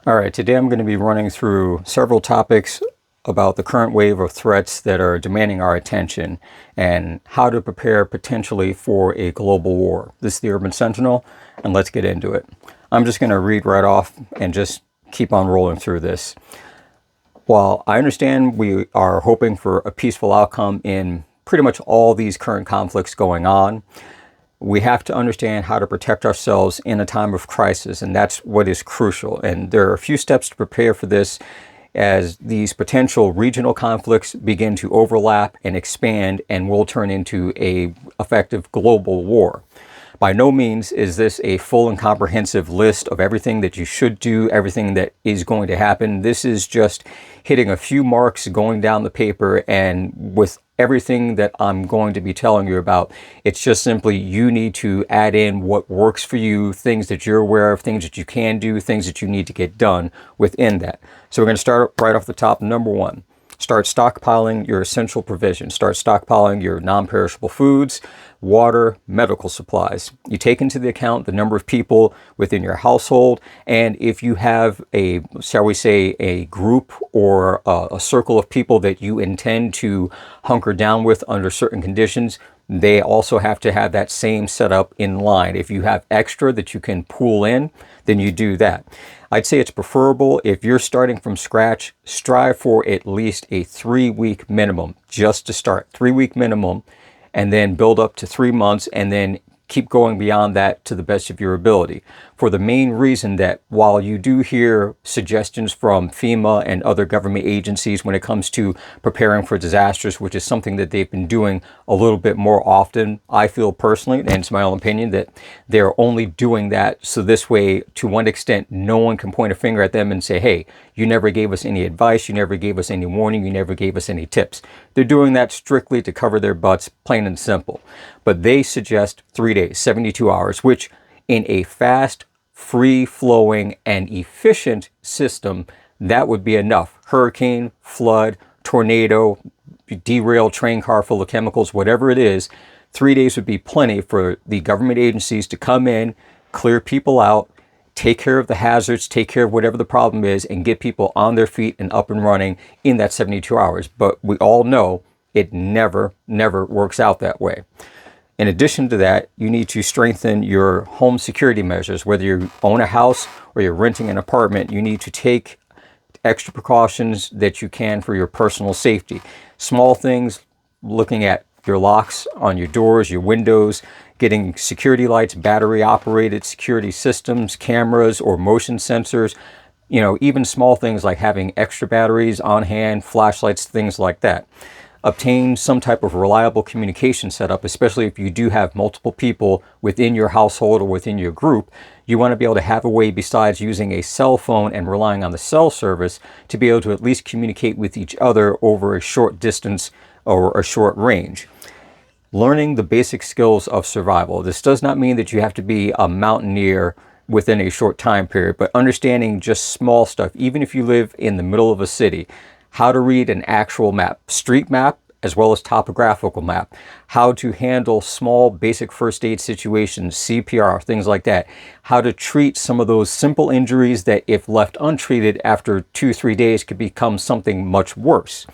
All right, today I'm going to be running through several topics about the current wave of threats that are demanding our attention and how to prepare potentially for a global war. This is the Urban Sentinel, and let's get into it. I'm just going to read right off and just keep on rolling through this. While I understand we are hoping for a peaceful outcome in pretty much all these current conflicts going on, we have to understand how to protect ourselves in a time of crisis, and that's what is crucial. And there are a few steps to prepare for this as these potential regional conflicts begin to overlap and expand and will turn into an effective global war. By no means is this a full and comprehensive list of everything that you should do, everything that is going to happen. This is just hitting a few marks, going down the paper, and with everything that I'm going to be telling you about, it's just simply you need to add in what works for you, things that you're aware of, things that you can do, things that you need to get done within that. So we're going to start right off the top. Number one, start stockpiling your essential provisions. Start stockpiling your non-perishable foods, water, medical supplies. You take into the account the number of people within your household, and if you have a, shall we say, a group or a circle of people that you intend to hunker down with under certain conditions, they also have to have that same setup in line. If you have extra that you can pool in, then you do that. I'd say it's preferable if you're starting from scratch, strive for at least a 3-week minimum just to start. 3-week minimum, and then build up to 3 months, and then keep going beyond that to the best of your ability. For the main reason that while you do hear suggestions from FEMA and other government agencies when it comes to preparing for disasters, which is something that they've been doing a little bit more often, I feel personally, and it's my own opinion, that they're only doing that so this way, to one extent, no one can point a finger at them and say, hey, you never gave us any advice, you never gave us any warning, you never gave us any tips. They're doing that strictly to cover their butts, plain and simple. But they suggest 3 days, 72 hours, which in a fast, free-flowing, and efficient system, that would be enough. Hurricane, flood, tornado, derailed train car full of chemicals, whatever it is, 3 days would be plenty for the government agencies to come in, clear people out, take care of the hazards, take care of whatever the problem is, and get people on their feet and up and running in that 72 hours. But we all know it never works out that way. In addition to that, you need to strengthen your home security measures. Whether you own a house or you're renting an apartment, you need to take extra precautions that you can for your personal safety. Small things, looking at your locks on your doors, your windows, getting security lights, battery operated security systems, cameras or motion sensors, even small things like having extra batteries on hand, flashlights, things like that. Obtain some type of reliable communication setup, especially if you do have multiple people within your household or within your group. You want to be able to have a way besides using a cell phone and relying on the cell service to be able to at least communicate with each other over a short distance or a short range. Learning the basic skills of survival. This does not mean that you have to be a mountaineer within a short time period, but understanding just small stuff, even if you live in the middle of a city. How to read an actual map, street map, as well as topographical map, how to handle small basic first aid situations, CPR, things like that, how to treat some of those simple injuries that if left untreated after 2-3 days could become something much worse.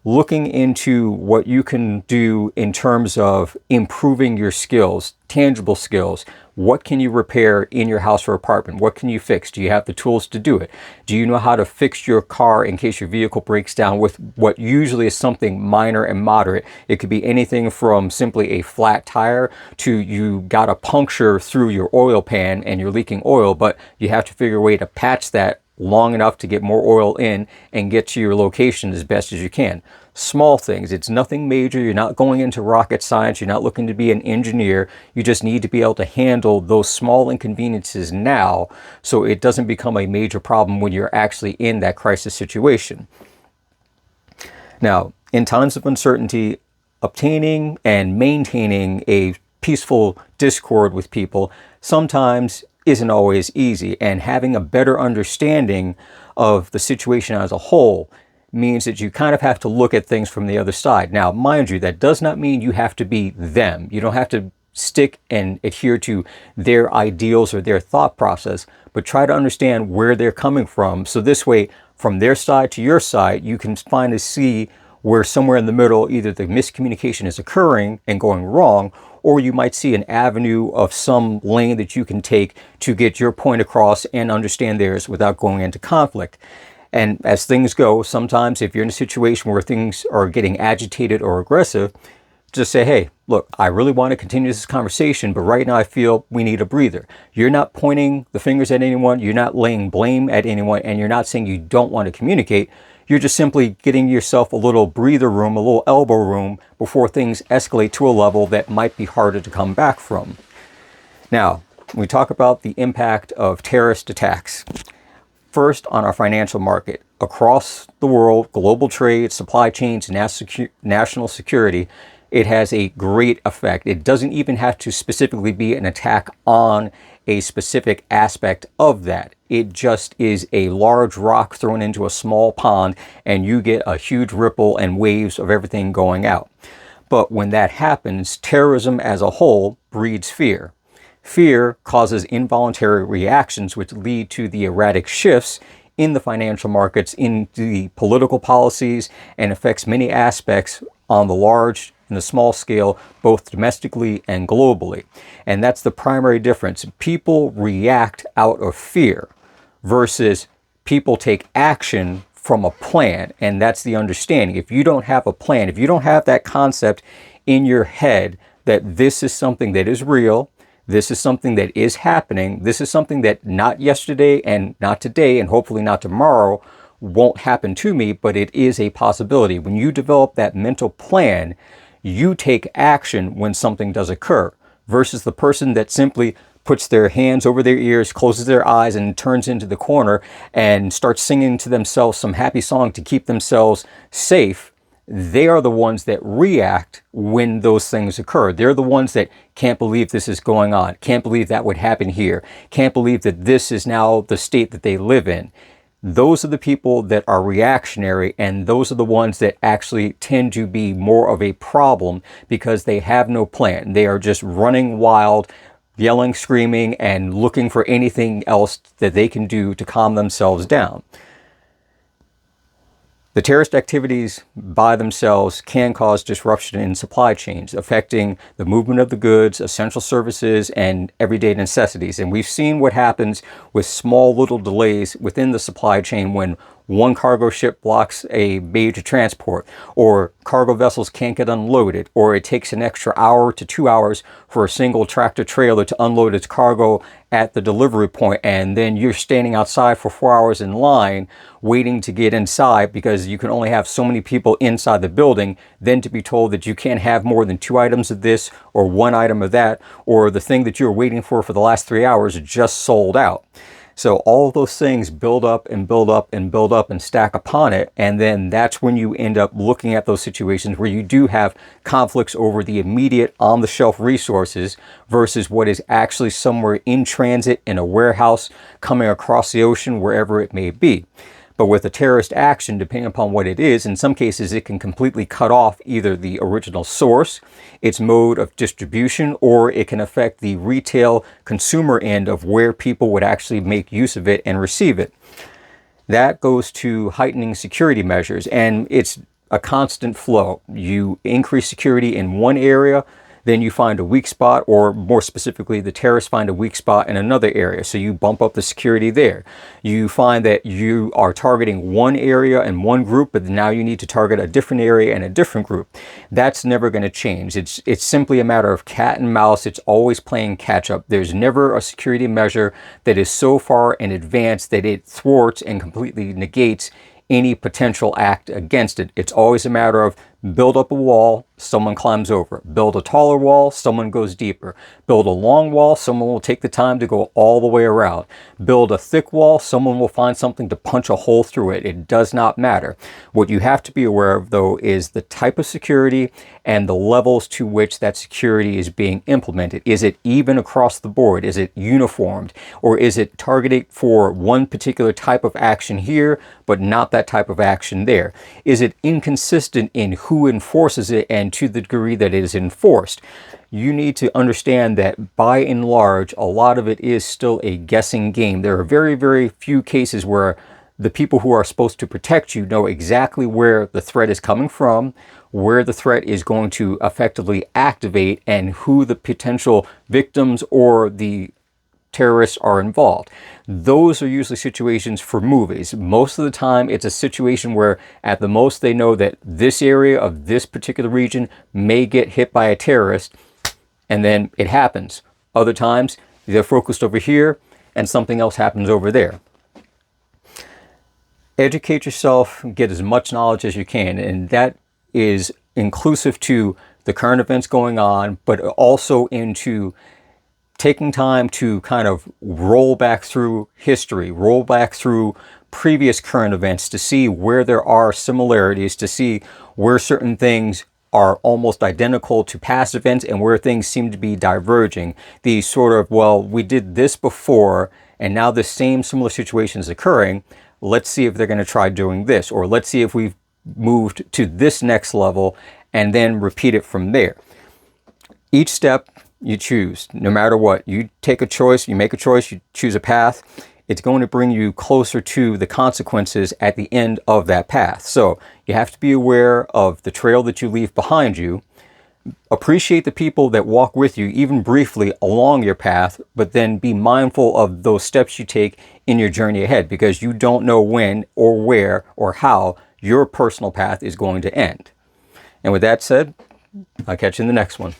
Looking into what you can do in terms of improving your skills, tangible skills. What can you repair in your house or apartment? What can you fix? Do you have the tools to do it? Do you know how to fix your car in case your vehicle breaks down with what usually is something minor and moderate? It could be anything from simply a flat tire to you got a puncture through your oil pan and you're leaking oil, but you have to figure a way to patch that long enough to get more oil in and get to your location as best as you can. Small things. It's nothing major. You're not going into rocket science. You're not looking to be an engineer. You just need to be able to handle those small inconveniences now so it doesn't become a major problem when you're actually in that crisis situation. Now, in times of uncertainty, obtaining and maintaining a peaceful discord with people sometimes isn't always easy, and having a better understanding of the situation as a whole means that you kind of have to look at things from the other side. Now, mind you, that does not mean you have to be them. You don't have to stick and adhere to their ideals or their thought process, but try to understand where they're coming from. So this way, from their side to your side, you can finally see where somewhere in the middle, either the miscommunication is occurring and going wrong, or you might see an avenue of some lane that you can take to get your point across and understand theirs without going into conflict. And as things go, sometimes if you're in a situation where things are getting agitated or aggressive, just say, hey, look, I really want to continue this conversation, but right now I feel we need a breather. You're not pointing the fingers at anyone, you're not laying blame at anyone, and you're not saying you don't want to communicate. You're just simply getting yourself a little breather room, a little elbow room before things escalate to a level that might be harder to come back from. Now, when we talk about the impact of terrorist attacks, first on our financial market, across the world, global trade, supply chains, national security, it has a great effect. It doesn't even have to specifically be an attack on a specific aspect of that. It just is a large rock thrown into a small pond, and you get a huge ripple and waves of everything going out. But when that happens, terrorism as a whole breeds fear. Fear causes involuntary reactions which lead to the erratic shifts in the financial markets, in the political policies, and affects many aspects on the large and the small scale, both domestically and globally. And that's the primary difference. People react out of fear versus people take action from a plan. And that's the understanding. If you don't have a plan, if you don't have that concept in your head that this is something that is real, this is something that is happening, this is something that not yesterday and not today and hopefully not tomorrow won't happen to me, but it is a possibility. When you develop that mental plan, you take action when something does occur, versus the person that simply puts their hands over their ears, closes their eyes, and turns into the corner and starts singing to themselves some happy song to keep themselves safe. They are the ones that react when those things occur. They're the ones that can't believe this is going on, can't believe that would happen here, can't believe that this is now the state that they live in. Those are the people that are reactionary, and those are the ones that actually tend to be more of a problem because they have no plan. They are just running wild, yelling, screaming, and looking for anything else that they can do to calm themselves down. The terrorist activities by themselves can cause disruption in supply chains, affecting the movement of the goods, essential services, and everyday necessities. And we've seen what happens with small little delays within the supply chain when one cargo ship blocks a major transport, or cargo vessels can't get unloaded, or it takes an extra hour to 2 hours for a single tractor trailer to unload its cargo at the delivery point, and then you're standing outside for 4 hours in line waiting to get inside because you can only have so many people inside the building, then to be told that you can't have more than 2 items of this or 1 item of that, or the thing that you were waiting for the last 3 hours just sold out. So all of those things build up and build up and build up and stack upon it. And then that's when you end up looking at those situations where you do have conflicts over the immediate on-the-shelf resources versus what is actually somewhere in transit in a warehouse coming across the ocean, wherever it may be. But with a terrorist action, depending upon what it is, in some cases it can completely cut off either the original source, its mode of distribution, or it can affect the retail consumer end of where people would actually make use of it and receive it. That goes to heightening security measures, and it's a constant flow. You increase security in one area, then you find a weak spot, or more specifically, the terrorists find a weak spot in another area. So you bump up the security there. You find that you are targeting one area and one group, but now you need to target a different area and a different group. That's never going to change. It's simply a matter of cat and mouse. It's always playing catch up. There's never a security measure that is so far in advance that it thwarts and completely negates any potential act against it. It's always a matter of build up a wall, someone climbs over. Build a taller wall, someone goes deeper. Build a long wall, someone will take the time to go all the way around. Build a thick wall, someone will find something to punch a hole through it. It does not matter. What you have to be aware of, though, is the type of security and the levels to which that security is being implemented. Is it even across the board? Is it uniformed? Or is it targeted for one particular type of action here, but not that type of action there? Is it inconsistent in who enforces it and to the degree that it is enforced. You need to understand that by and large, a lot of it is still a guessing game. There are very, very few cases where the people who are supposed to protect you know exactly where the threat is coming from, where the threat is going to effectively activate, and who the potential victims or the terrorists are involved. Those are usually situations for movies. Most of the time, it's a situation where at the most they know that this area of this particular region may get hit by a terrorist, and then it happens. Other times, they're focused over here, and something else happens over there. Educate yourself, get as much knowledge as you can, and that is inclusive to the current events going on, but also into taking time to kind of roll back through history, roll back through previous current events to see where there are similarities, to see where certain things are almost identical to past events and where things seem to be diverging. The sort of, well, we did this before and now the same similar situation is occurring. Let's see if they're going to try doing this, or let's see if we've moved to this next level and then repeat it from there. Each step you choose, no matter what, you take a choice, you make a choice, you choose a path, it's going to bring you closer to the consequences at the end of that path. So you have to be aware of the trail that you leave behind you. Appreciate the people that walk with you, even briefly, along your path, but then be mindful of those steps you take in your journey ahead, because you don't know when or where or how your personal path is going to end. And with that said, I'll catch you in the next one.